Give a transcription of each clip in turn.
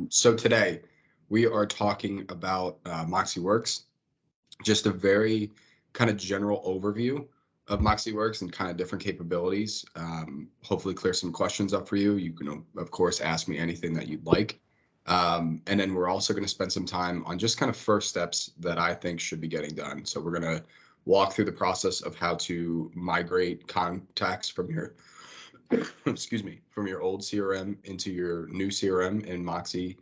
So today we are talking about MoxiWorks, just a very kind of general overview of MoxiWorks and kind of different capabilities. Hopefully clear some questions up for you. You can, of course, ask me anything that you'd like. And then we're also going to spend some time on just kind of first steps that I think should be getting done. So we're going to walk through the process of how to migrate contacts from your excuse me, from your old CRM into your new CRM in Moxie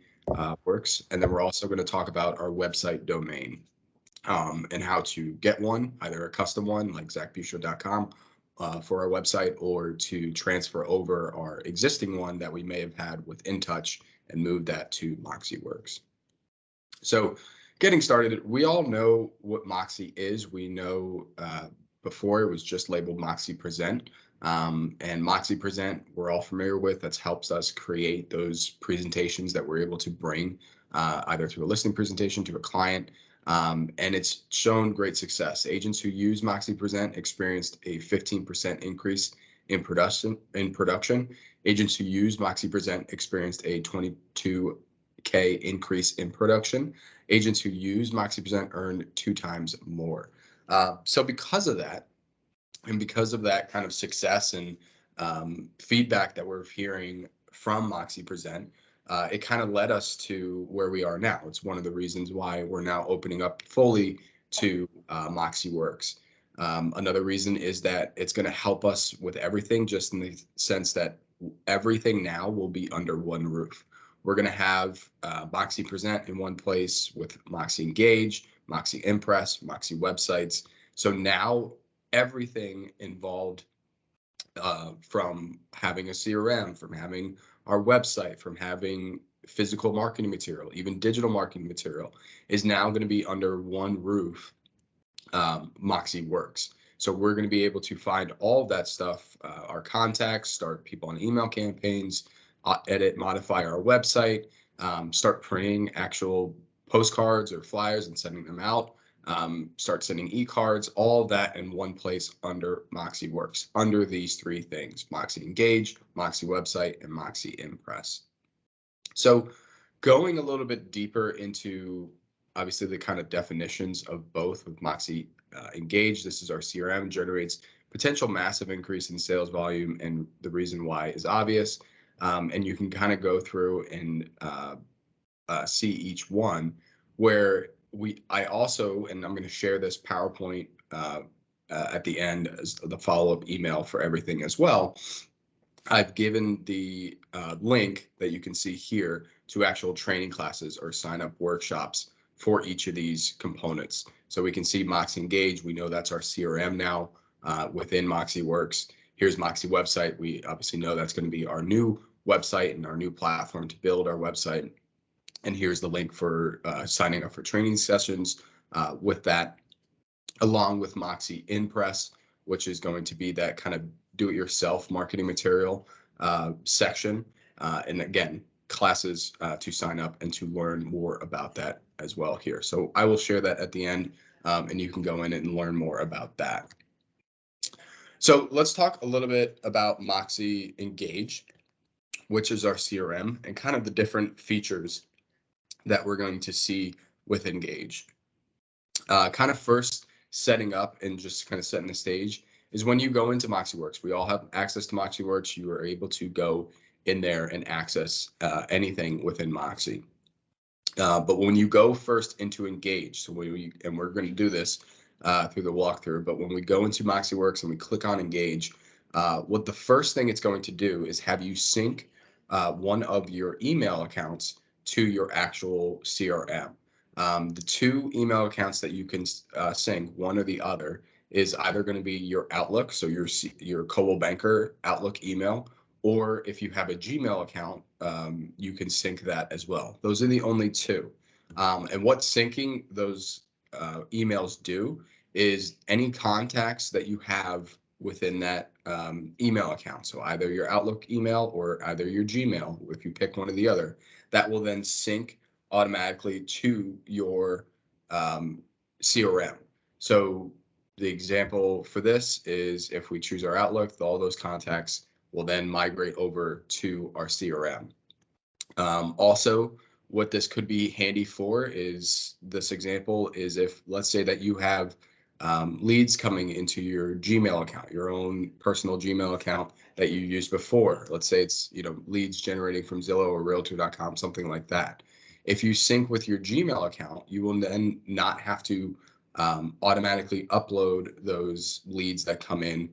Works. And then we're also going to talk about our website domain and how to get one, either a custom one like zachbusho.com for our website, or to transfer over our existing one that we may have had with InTouch and move that to Moxie Works. So getting started, we all know what Moxie is. We know before it was just labeled Moxie Present. And Moxie Present, we're all familiar with. That helps us create those presentations that we're able to bring either through a listing presentation to a client. And it's shown great success. Agents who use Moxie Present experienced a 15% increase in production. Agents who use Moxie Present experienced a 22K increase in production. Agents who use Moxie Present earn 2 times more. So because of that, and because of that kind of success and feedback that we're hearing from Moxie Present, it kind of led us to where we are now. It's one of the reasons why we're now opening up fully to MoxiWorks. Another reason is that it's going to help us with everything, just in the sense that everything now will be under one roof. We're going to have Moxie Present in one place with Moxie Engage, Moxie Impress, Moxie Websites. So now everything involved from having a CRM, from having our website, from having physical marketing material, even digital marketing material, is now going to be under one roof, MoxiWorks. So we're going to be able to find all of that stuff, our contacts, start people on email campaigns, edit, modify our website, start printing actual postcards or flyers and sending them out, start sending e-cards, all of that in one place under MoxiWorks, under these 3 things: Moxie Engage, Moxie Website, and Moxie Impress. So going a little bit deeper into obviously the kind of definitions of both. With Moxie Engage, this is our CRM, generates potential massive increase in sales volume, and the reason why is obvious. And you can kind of go through and see each one, where I also, and I'm going to share this PowerPoint at the end as the follow-up email for everything as well. I've given the link that you can see here to actual training classes or sign up workshops for each of these components. So we can see Moxie Engage. We know that's our CRM now within MoxiWorks. Here's Moxie Website. We obviously know that's going to be our new website and our new platform to build our website. And here's the link for signing up for training sessions with that, along with Moxie Impress, which is going to be that kind of do-it-yourself marketing material section. And again, classes to sign up and to learn more about that as well here. So I will share that at the end, and you can go in and learn more about that. So let's talk a little bit about Moxie Engage, which is our CRM, and kind of the different features that we're going to see with Engage. Kind of first setting up and just kind of setting the stage is when you go into MoxiWorks. We all have access to MoxiWorks. You are able to go in there and access anything within Moxie. But when you go first into Engage, so and we're going to do this through the walkthrough, but when we go into MoxiWorks and we click on Engage, what the first thing it's going to do is have you sync one of your email accounts to your actual CRM. The 2 email accounts that you can sync, one or the other, is either going to be your Outlook, so your Coldwell Banker Outlook email, or if you have a Gmail account, you can sync that as well. Those are the only 2. And what syncing those emails do is any contacts that you have within that email account, so either your Outlook email or either your Gmail, if you pick one or the other, that will then sync automatically to your CRM. So the example for this is if we choose our Outlook, all those contacts will then migrate over to our CRM. Also, what this could be handy for is this example is if, let's say that you have leads coming into your Gmail account, your own personal Gmail account that you used before. Let's say it's, leads generating from Zillow or Realtor.com, something like that. If you sync with your Gmail account, you will then not have to automatically upload those leads that come in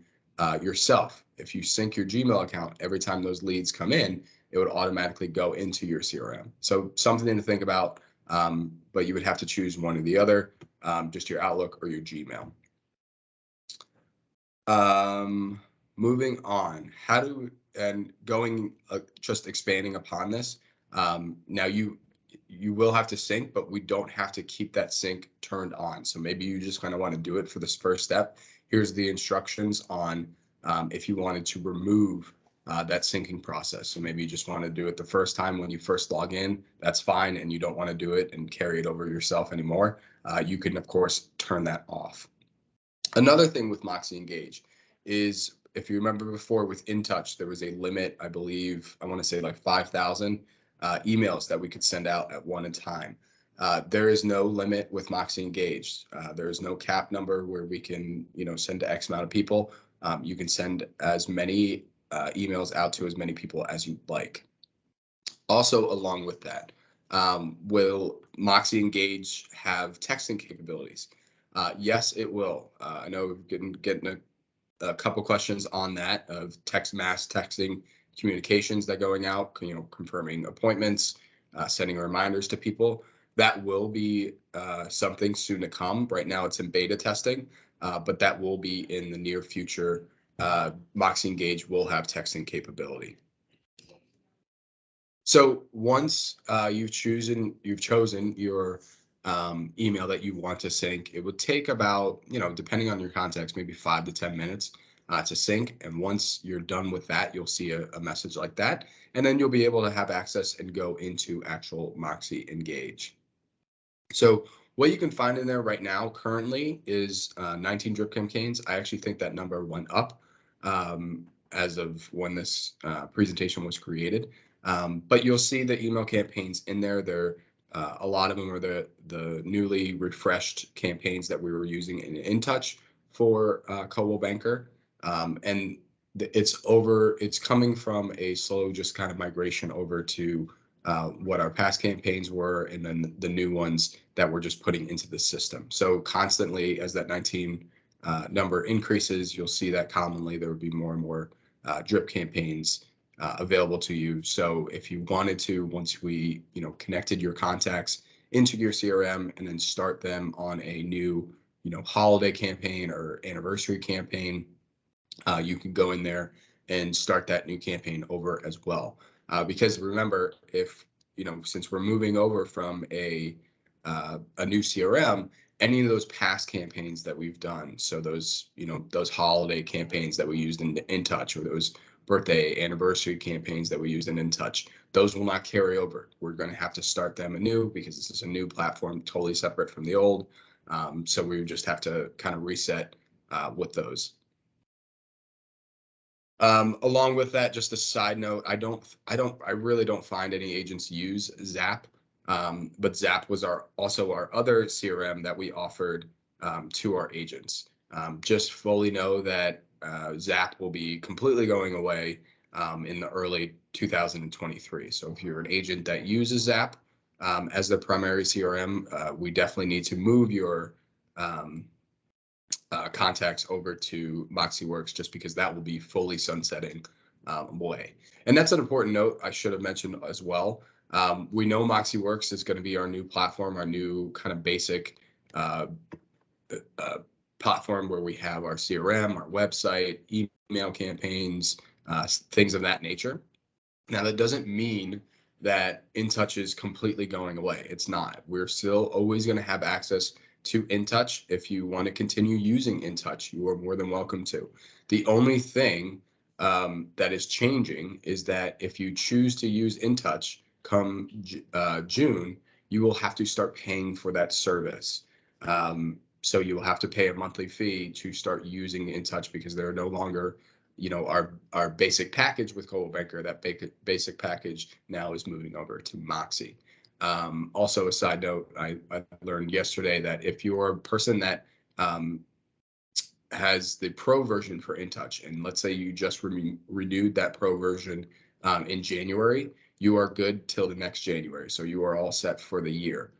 yourself. If you sync your Gmail account, every time those leads come in, it would automatically go into your CRM. So something to think about, but you would have to choose one or the other, just your Outlook or your Gmail. Moving on, just expanding upon this, now you will have to sync, but we don't have to keep that sync turned on. So maybe you just kind of want to do it for this first step. Here's the instructions on if you wanted to remove that syncing process. So maybe you just want to do it the first time when you first log in, that's fine, and you don't want to do it and carry it over yourself anymore. You can, of course, turn that off. Another thing with Moxie Engage is, if you remember before with InTouch, there was a limit, I believe, I want to say like 5,000 emails that we could send out at one time. There is no limit with Moxie Engage. There is no cap number where we can, send to X amount of people. You can send as many emails out to as many people as you'd like. Also, along with that, will Moxie Engage have texting capabilities? Yes, it will. I know we've getting a couple questions on that of mass texting communications that going out, confirming appointments, sending reminders to people. That will be something soon to come. Right now it's in beta testing, but that will be in the near future. Moxie Engage will have texting capability. So once you've chosen your email that you want to sync, it would take about, depending on your context, maybe 5 to 10 minutes to sync. And once you're done with that, you'll see a message like that. And then you'll be able to have access and go into actual Moxie Engage. So what you can find in there right now currently is 19 drip campaigns. I actually think that number went up as of when this presentation was created. But you'll see the email campaigns in there. A lot of them are the newly refreshed campaigns that we were using in InTouch for Coldwell Banker. And it's coming from a slow just kind of migration over to what our past campaigns were, and then the new ones that we're just putting into the system. So constantly, as that 19 number increases, you'll see that commonly there would be more and more drip campaigns available to you. So if you wanted to, once we connected your contacts into your CRM and then start them on a new holiday campaign or anniversary campaign, you can go in there and start that new campaign over as well. Because remember, if since we're moving over from a new CRM, any of those past campaigns that we've done, so those those holiday campaigns that we used in InTouch, or those birthday anniversary campaigns that we used in InTouch, those will not carry over. We're going to have to start them anew because this is a new platform, totally separate from the old. So we would just have to kind of reset with those. Along with that, just a side note, I really don't find any agents use Zap, but Zap was also our other CRM that we offered to our agents. Just fully know that Zap will be completely going away in the early 2023. So if you're an agent that uses Zap as the primary CRM, we definitely need to move your contacts over to MoxiWorks, just because that will be fully sunsetting away. And that's an important note I should have mentioned as well. We know MoxiWorks is going to be our new platform, our new kind of basic platform where we have our CRM, our website, email campaigns, things of that nature. Now, that doesn't mean that InTouch is completely going away. It's not. We're still always going to have access to InTouch. If you want to continue using InTouch, you are more than welcome to. The only thing that is changing is that if you choose to use InTouch come June, you will have to start paying for that service. So you will have to pay a monthly fee to start using InTouch, because there are no longer our basic package with Coldwell Banker, that basic package now is moving over to Moxie. Also, a side note, I learned yesterday that if you're a person that has the pro version for InTouch, and let's say you just renewed that pro version in January, you are good till the next January. So you are all set for the year.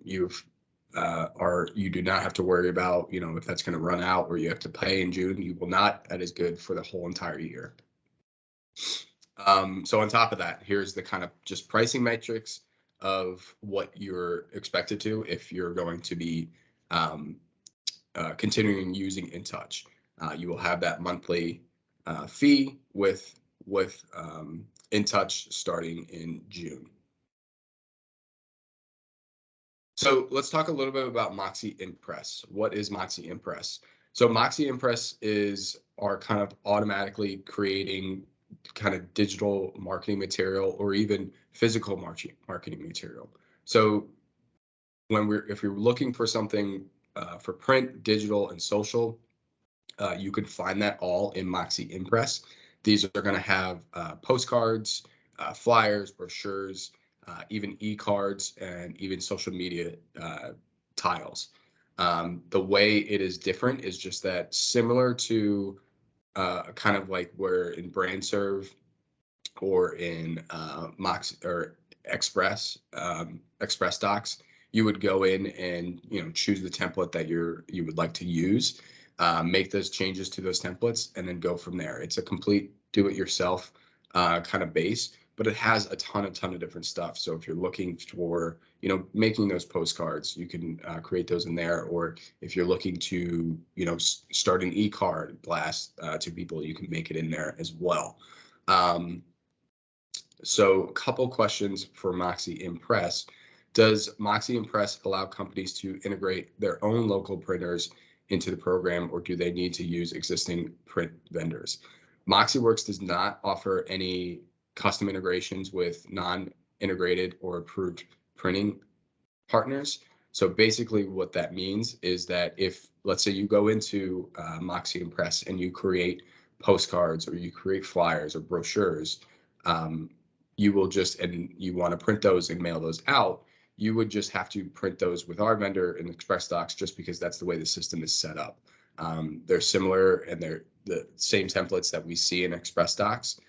You do not have to worry about, if that's going to run out or you have to pay in June. You will not. That is good for the whole entire year. So on top of that, here's the kind of just pricing metrics of what you're expected to if you're going to be continuing using InTouch. You will have that monthly fee with InTouch starting in June. So let's talk a little bit about Moxie Impress. What is Moxie Impress? So Moxie Impress is our kind of automatically creating kind of digital marketing material or even physical marketing material. So if you're looking for something for print, digital, and social, you can find that all in Moxie Impress. These are going to have postcards, flyers, brochures, even e-cards, and even social media tiles. The way it is different is just that similar to kind of like where in BrandServe or in Mox or Express Docs, you would go in and choose the template that you would like to use, make those changes to those templates, and then go from there. It's a complete do-it-yourself kind of base, but it has a ton of different stuff. So if you're looking for making those postcards, you can create those in there. Or if you're looking to start an e-card blast to people, you can make it in there as well. So a couple questions for Moxie Impress. Does Moxie Impress allow companies to integrate their own local printers into the program, or do they need to use existing print vendors? MoxiWorks does not offer any custom integrations with non-integrated or approved printing partners. So basically what that means is that if, let's say you go into Moxie Impress and you create postcards or you create flyers or brochures, you will just, and you want to print those and mail those out, you would just have to print those with our vendor in Express Docs, just because that's the way the system is set up. They're similar and they're the same templates that we see in Express Docs.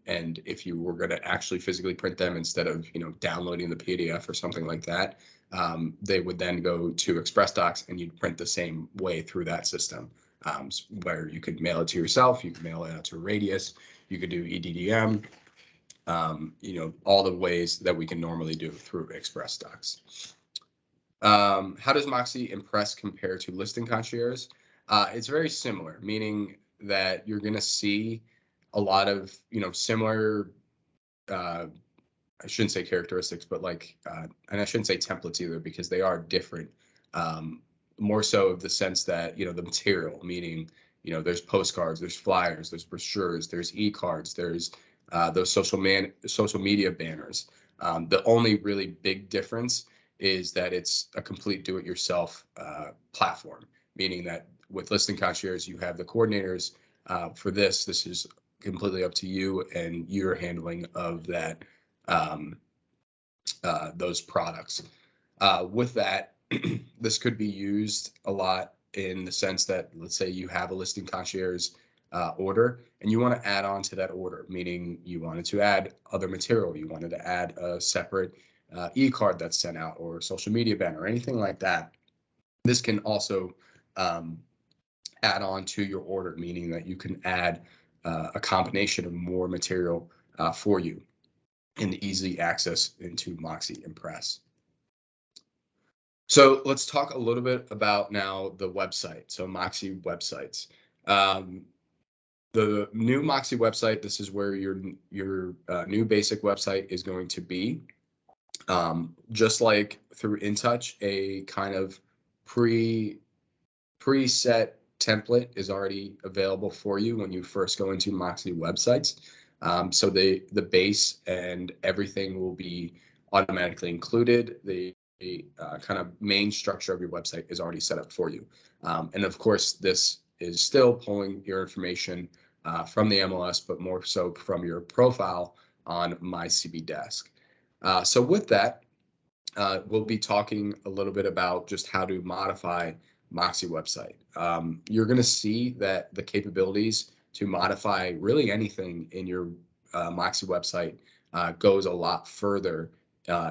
And if you were going to actually physically print them instead of downloading the PDF or something like that, they would then go to Express Docs and you'd print the same way through that system, where you could mail it to yourself, you could mail it out to Radius, you could do EDDM, all the ways that we can normally do through Express Docs. How does Moxie Impress compare to Listing Concierge? It's very similar, meaning that you're going to see a lot of similar, I shouldn't say characteristics, but and I shouldn't say templates either, because they are different. More so of the sense that the material, meaning there's postcards, there's flyers, there's brochures, there's e-cards, there's those social media banners. The only really big difference is that it's a complete do-it-yourself platform, meaning that with Listing Concierge, you have the coordinators for this. This is completely up to you and your handling of that, those products. With that, this could be used a lot in the sense that, let's say you have a Listing Concierge order and you want to add on to that order, meaning you wanted to add other material, you wanted to add a separate e-card that's sent out or social media banner or anything like that. This can also add on to your order, meaning that you can add a combination of more material for you and easy access into Moxie Impress. So let's talk a little bit about now the website. So Moxie websites. The new Moxie website, this is where your new basic website is going to be. Just like through InTouch, a kind of preset template is already available for you when you first go into Moxie websites. So the base and everything will be automatically included. The kind of main structure of your website is already set up for you. And of course, this is still pulling your information from the MLS, but more so from your profile on MyCB Desk. So with that, we'll be talking a little bit about just how to modify Moxie website. You're going to see that the capabilities to modify really anything in your Moxie website goes a lot further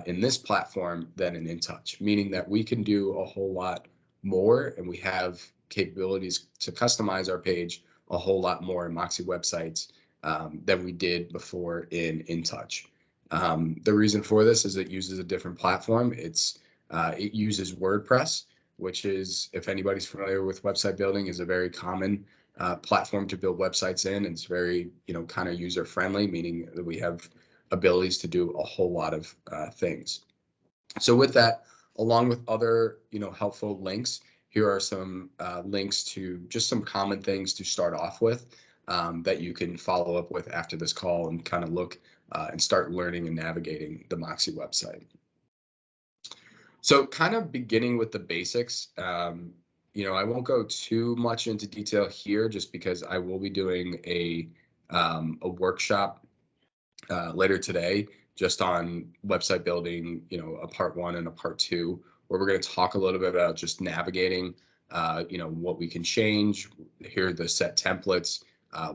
in this platform than in InTouch, meaning that we can do a whole lot more, and we have capabilities to customize our page a whole lot more in Moxie websites than we did before in InTouch. The reason for this is it uses a different platform. It uses WordPress, which is, if anybody's familiar with website building, is a very common platform to build websites in. And it's very, kind of user friendly, meaning that we have abilities to do a whole lot of things. So with that, along with other, helpful links, here are some links to just some common things to start off with that you can follow up with after this call and kind of look and start learning and navigating the Moxie website. So kind of beginning with the basics, I won't go too much into detail here just because I will be doing a workshop later today just on website building, a part 1 and a part 2, where we're going to talk a little bit about just navigating, what we can change. Here are the set templates,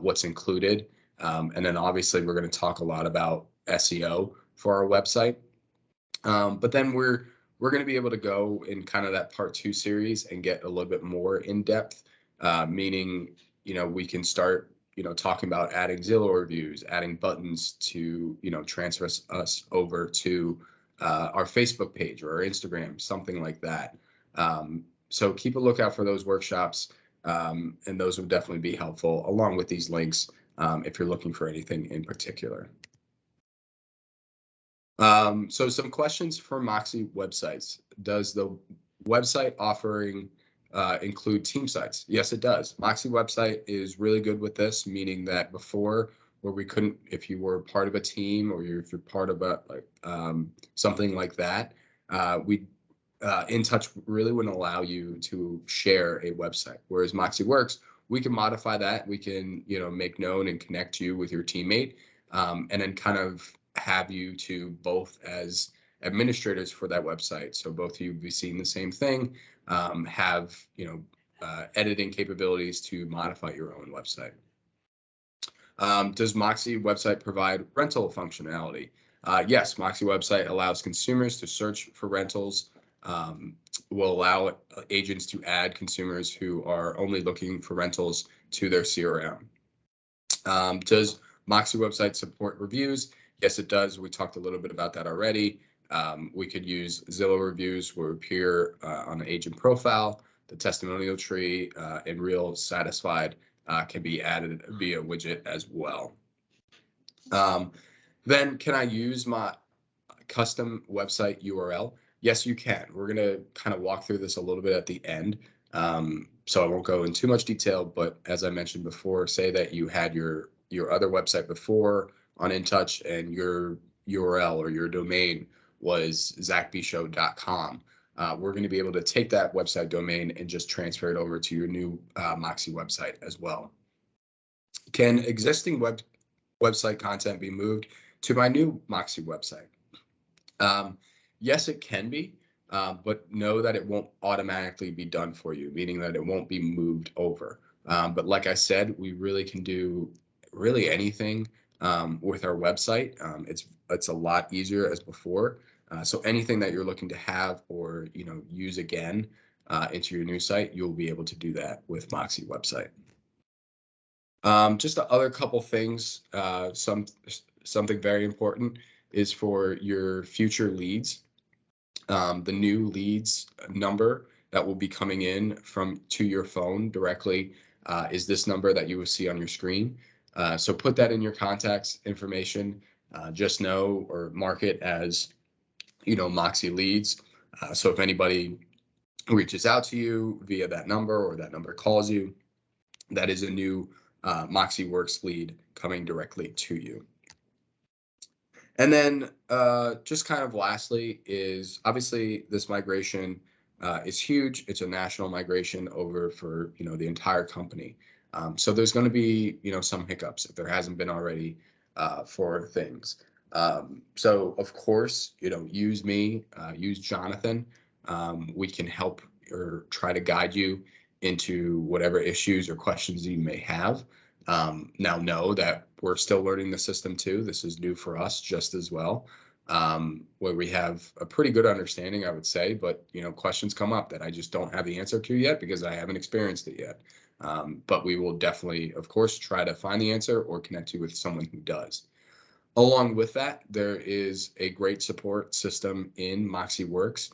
what's included. And then obviously we're going to talk a lot about SEO for our website. But then we're going to be able to go in kind of that part 2 series and get a little bit more in depth, meaning, we can start, talking about adding Zillow reviews, adding buttons to, transfer us over to our Facebook page or our Instagram, something like that. So keep a lookout for those workshops, and those will definitely be helpful along with these links if you're looking for anything in particular. So some questions for Moxie websites. Does the website offering include team sites? Yes, it does. Moxie website is really good with this, meaning that before, where we couldn't, if you were part of a team or if you're part of a something like that, InTouch really wouldn't allow you to share a website. Whereas MoxiWorks, we can modify that. We can, make known and connect you with your teammate, and then kind of have you to both as administrators for that website. So both of you be seeing the same thing, have, editing capabilities to modify your own website. Does Moxie website provide rental functionality? Yes, Moxie website allows consumers to search for rentals, will allow agents to add consumers who are only looking for rentals to their CRM. Does Moxie website support reviews? Yes, it does. We talked a little bit about that already. We could use Zillow reviews will appear on the agent profile. The testimonial tree and Real Satisfied can be added via widget as well. Then can I use my custom website URL? Yes, you can. We're going to kind of walk through this a little bit at the end. So I won't go in too much detail, but as I mentioned before, say that you had your other website before on InTouch and your URL or your domain was zachbshow.com. We're going to be able to take that website domain and just transfer it over to your new Moxie website as well. Can existing website content be moved to my new Moxie website? Yes, it can be, but know that it won't automatically be done for you, meaning that it won't be moved over. But like I said, we really can do really anything with our website. It's a lot easier as before. So anything that you're looking to have or use again into your new site, you'll be able to do that with Moxie website. Just the other couple things, something very important is for your future leads. The new leads number that will be coming in to your phone directly is this number that you will see on your screen. So put that in your contacts information. Just know or mark it as, Moxie leads. So if anybody reaches out to you via that number or that number calls you, that is a new MoxiWorks lead coming directly to you. And then just kind of lastly is obviously this migration is huge. It's a national migration over for, the entire company. So there's going to be, some hiccups if there hasn't been already for things. So of course, use me, use Jonathan. We can help or try to guide you into whatever issues or questions you may have. Now know that we're still learning the system too. This is new for us just as well. Where we have a pretty good understanding, I would say, but questions come up that I just don't have the answer to yet because I haven't experienced it yet. But we will definitely, of course, try to find the answer or connect you with someone who does. Along with that, there is a great support system in MoxiWorks.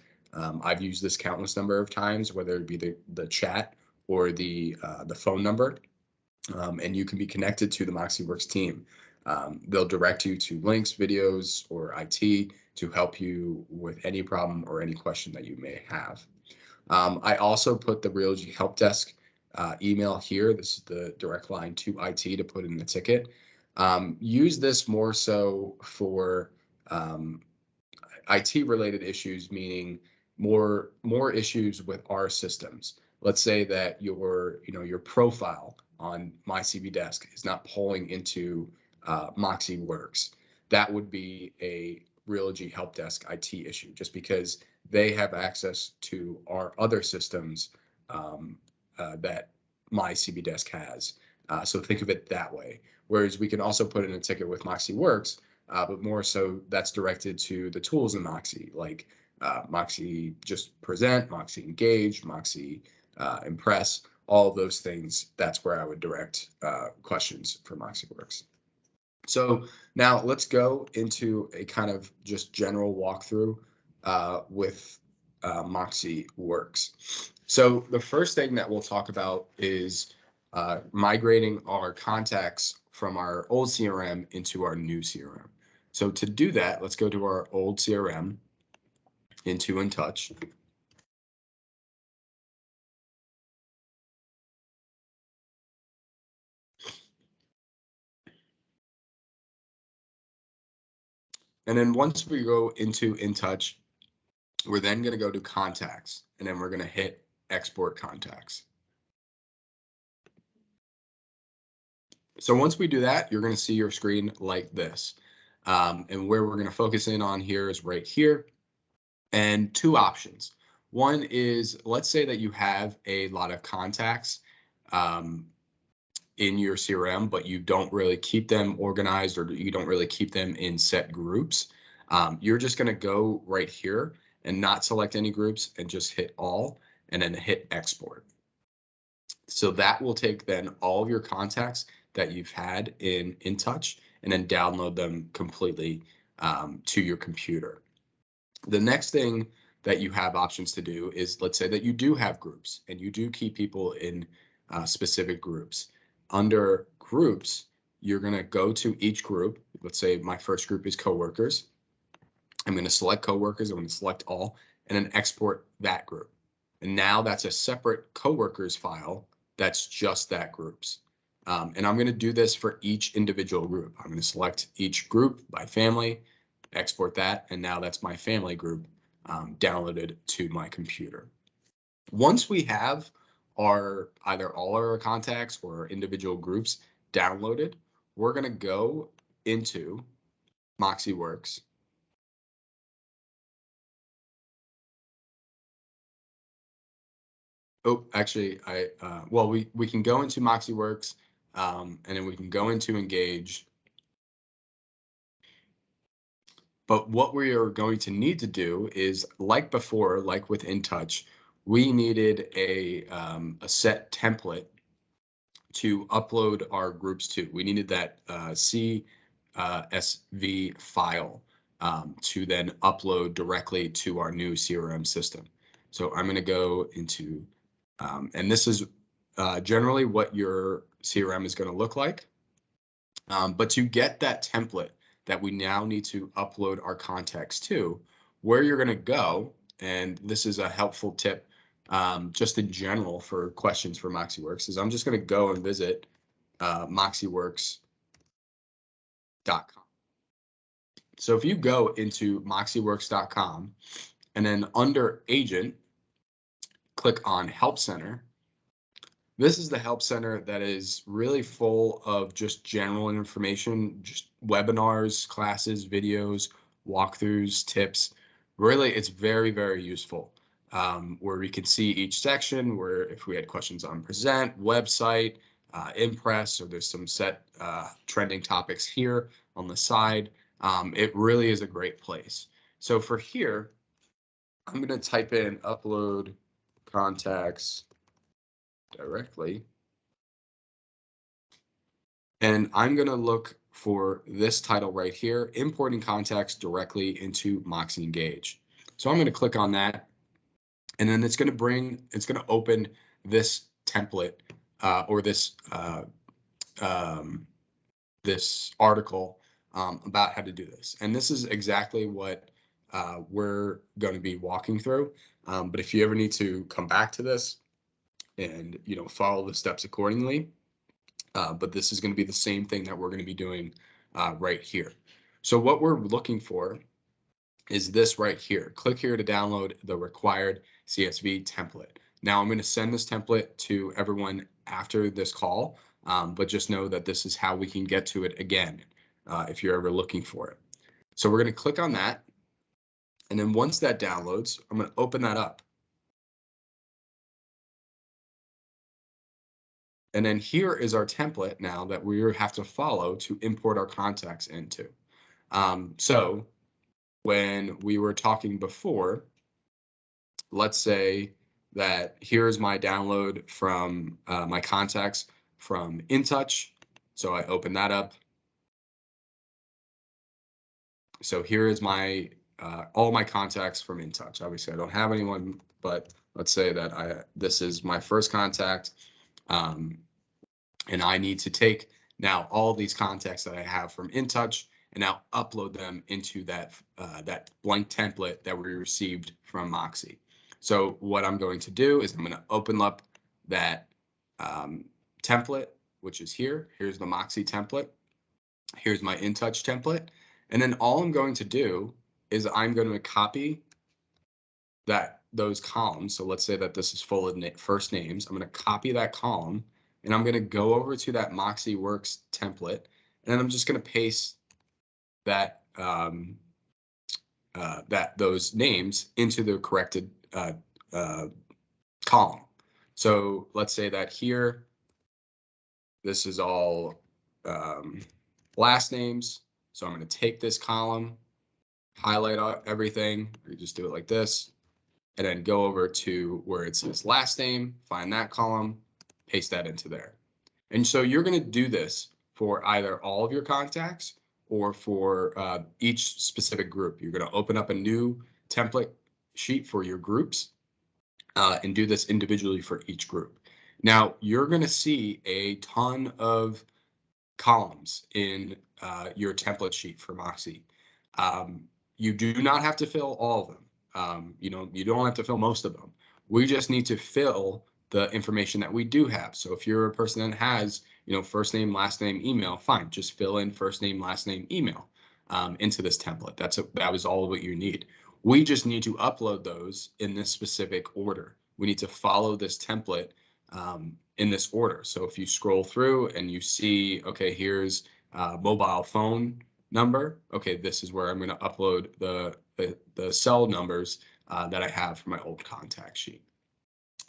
I've used this countless number of times, whether it be the chat or the phone number, and you can be connected to the MoxiWorks team. They'll direct you to links, videos, or IT to help you with any problem or any question that you may have. I also put the Realogy Help Desk email here. This is the direct line to IT to put in the ticket. Use this more so for IT related issues, meaning more issues with our systems. Let's say that your profile on my CB Desk is not pulling into MoxiWorks. That would be a Realogy Help Desk IT issue, just because they have access to our other systems that my CB Desk has. So think of it that way. Whereas we can also put in a ticket with MoxiWorks, but more so that's directed to the tools in Moxie, like Moxie Just Present, Moxie Engage, Moxie Impress, all of those things. That's where I would direct questions for MoxiWorks. So now let's go into a kind of just general walkthrough with MoxiWorks. So the first thing that we'll talk about is migrating our contacts from our old CRM into our new CRM. So to do that, let's go to our old CRM into InTouch. And then once we go into InTouch, we're then going to go to contacts, and then we're going to hit export contacts. So once we do that, you're going to see your screen like this. And where we're going to focus in on here is right here. And two options. One is, let's say that you have a lot of contacts in your CRM, but you don't really keep them organized, or you don't really keep them in set groups. You're just going to go right here and not select any groups and just hit all and then hit export. So that will take then all of your contacts that you've had in InTouch and then download them completely to your computer. The next thing that you have options to do is, let's say that you do have groups and you do keep people in specific groups. Under groups, you're going to go to each group. Let's say my first group is coworkers. I'm going to select coworkers. I'm going to select all and then export that group. And now that's a separate coworkers file that's just that group's. And I'm going to do this for each individual group. I'm going to select each group by family, export that, and now that's my family group downloaded to my computer. Once we have our either all our contacts or individual groups downloaded, we're going to go into MoxiWorks. Oh, actually, well, we can go into MoxiWorks, and then we can go into Engage. But what we are going to need to do is, like before, like with InTouch, we needed a set template to upload our groups to. We needed that CSV file to then upload directly to our new CRM system. So I'm going to go into, and this is generally what your CRM is going to look like. But to get that template that we now need to upload our contacts to, where you're going to go, and this is a helpful tip just in general for questions for MoxiWorks, is I'm just going to go and visit MoxiWorks.com. So if you go into MoxiWorks.com and then under agent, click on Help Center. This is the Help Center that is really full of just general information, just webinars, classes, videos, walkthroughs, tips. Really, it's very, very useful, where we can see each section, where if we had questions on Present, website, Impress, so there's some set trending topics here on the side. It really is a great place. So for here, I'm going to type in upload contacts directly. And I'm going to look for this title right here, importing contacts directly into Moxie Engage. So I'm going to click on that, and then it's going to open this template or this this article about how to do this. And this is exactly what we're going to be walking through. But if you ever need to come back to this and follow the steps accordingly, but this is going to be the same thing that we're going to be doing right here. So what we're looking for is this right here. Click here to download the required CSV template. Now I'm going to send this template to everyone after this call, but just know that this is how we can get to it again if you're ever looking for it. So we're going to click on that. And then once that downloads, I'm going to open that up. And then here is our template now that we have to follow to import our contacts into. So when we were talking before, let's say that here's my download from my contacts from InTouch. So I open that up. So here is my all my contacts from InTouch. Obviously, I don't have anyone, but let's say that this is my first contact. And I need to take now all these contacts that I have from InTouch and now upload them into that blank template that we received from Moxie. So what I'm going to do is I'm going to open up that template, which is here. Here's the Moxie template. Here's my InTouch template. And then all I'm going to do is I'm going to copy those columns. So let's say that this is full of first names. I'm going to copy that column, and I'm going to go over to that MoxiWorks template, and I'm just going to paste that those names into the corrected column. So let's say that here, this is all last names. So I'm going to take this column, highlight everything. You just do it like this, and then go over to where it says last name, find that column, paste that into there. And so you're going to do this for either all of your contacts or for each specific group. You're going to open up a new template sheet for your groups and do this individually for each group. Now, you're going to see a ton of columns in your template sheet for Moxie. You do not have to fill all of them. You don't have to fill most of them. We just need to fill the information that we do have. So if you're a person that has, first name, last name, email, fine, just fill in first name, last name, email into this template. That was all what you need. We just need to upload those in this specific order. We need to follow this template in this order. So if you scroll through and you see, okay, here's mobile phone number. Okay, this is where I'm going to upload the cell numbers that I have for my old contact sheet.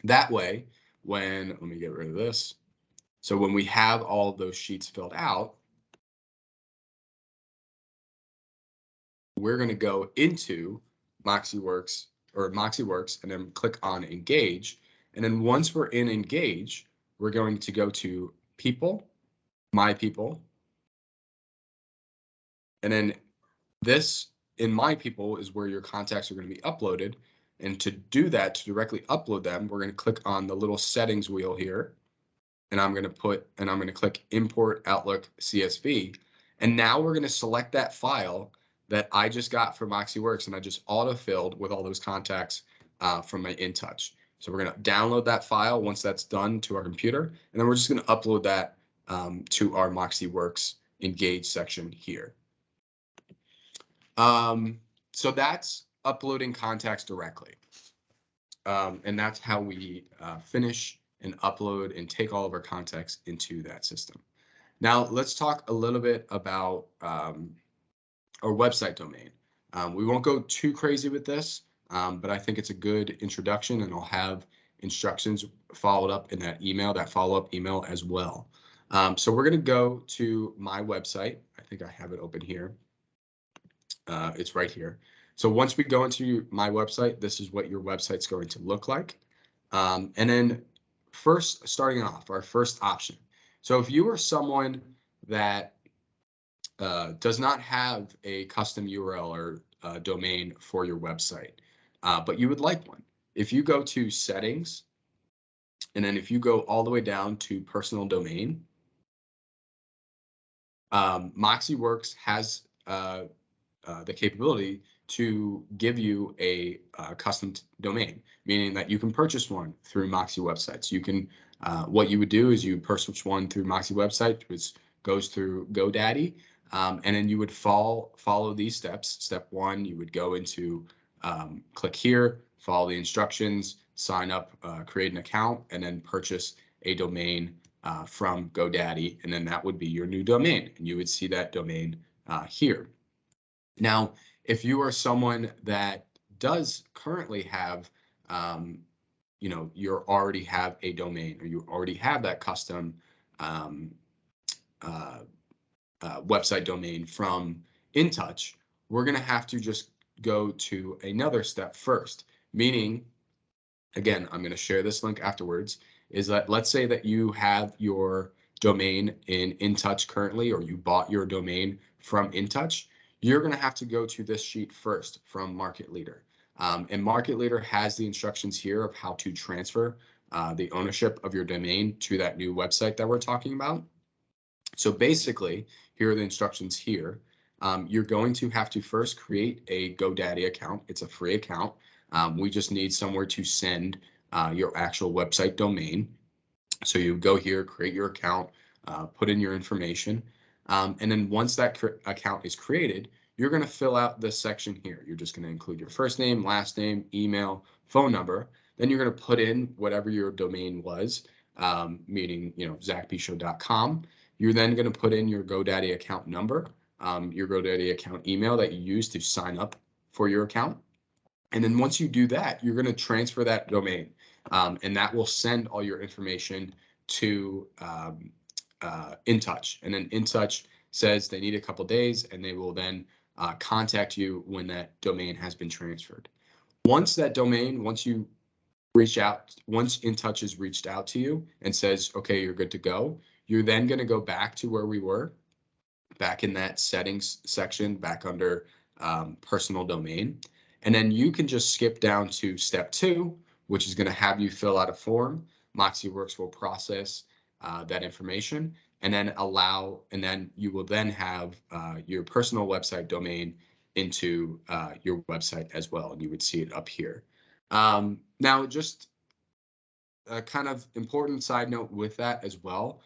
That way, let me get rid of this. So when we have all of those sheets filled out, we're going to go into MoxiWorks and then click on Engage. And then once we're in Engage, we're going to go to People, My People. And then this in My People is where your contacts are going to be uploaded. And to do that, to directly upload them, we're going to click on the little settings wheel here. And I'm going to click Import Outlook CSV. And now we're going to select that file that I just got from MoxiWorks, and I just auto-filled with all those contacts from my InTouch. So we're going to download that file once that's done to our computer, and then we're just going to upload that to our MoxiWorks Engage section here. So that's uploading contacts directly. And that's how we finish and upload and take all of our contacts into that system. Now, let's talk a little bit about our website domain. We won't go too crazy with this, but I think it's a good introduction, and I'll have instructions followed up in that email, that follow-up email as well. So we're going to go to my website. I think I have it open here. It's right here. So once we go into my website, this is what your website's going to look like. And then first, starting off, our first option. So if you are someone that does not have a custom URL or domain for your website, but you would like one, if you go to settings, and then if you go all the way down to personal domain, MoxiWorks has the capability to give you a custom domain, meaning that you can purchase one through Moxie websites. You can, what you would do is you purchase one through Moxie website, which goes through GoDaddy, and then you would follow these steps. Step one, you would go into, click here, follow the instructions, sign up, create an account, and then purchase a domain from GoDaddy, and then that would be your new domain, and you would see that domain here. Now, if you are someone that does currently have, you already have a domain, or you already have that custom website domain from InTouch, we're going to have to just go to another step first, meaning, again, I'm going to share this link afterwards, is that let's say that you have your domain in InTouch currently, or you bought your domain from InTouch. You're going to have to go to this sheet first from Market Leader. And Market Leader has the instructions here of how to transfer the ownership of your domain to that new website that we're talking about. So basically, here are the instructions here. You're going to have to first create a GoDaddy account. It's a free account. We just need somewhere to send your actual website domain. So you go here, create your account, put in your information. And then once that account is created, you're going to fill out this section here. You're just going to include your first name, last name, email, phone number. Then you're going to put in whatever your domain was, meaning, zachbshow.com. You're then going to put in your GoDaddy account number, your GoDaddy account email that you use to sign up for your account. And then once you do that, you're going to transfer that domain, and that will send all your information to InTouch. And then InTouch says they need a couple days, and they will then contact you when that domain has been transferred. Once you reach out, once InTouch has reached out to you and says, okay, you're good to go, you're then going to go back to where we were, back in that settings section, back under personal domain. And then you can just skip down to step 2, which is going to have you fill out a form. MoxiWorks will process that information, and then you will then have your personal website domain into your website as well, and you would see it up here. Now, just a kind of important side note with that as well.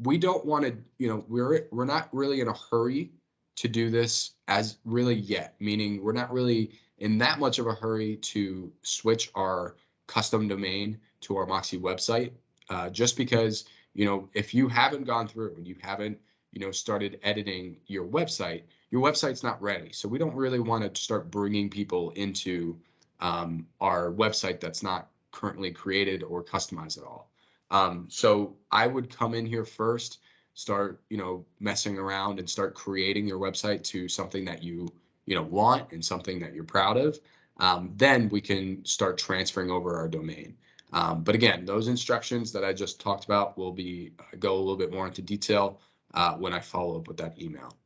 We don't want to, we're not really in a hurry to do this as really yet, meaning we're not really in that much of a hurry to switch our custom domain to our Moxie website, just because, if you haven't gone through and you haven't, started editing your website's not ready. So we don't really want to start bringing people into our website that's not currently created or customized at all. So I would come in here first, start, messing around and start creating your website to something that you want and something that you're proud of. Then we can start transferring over our domain. But again, those instructions that I just talked about will go a little bit more into detail when I follow up with that email.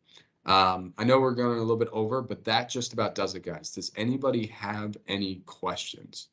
I know we're going a little bit over, but that just about does it, guys. Does anybody have any questions?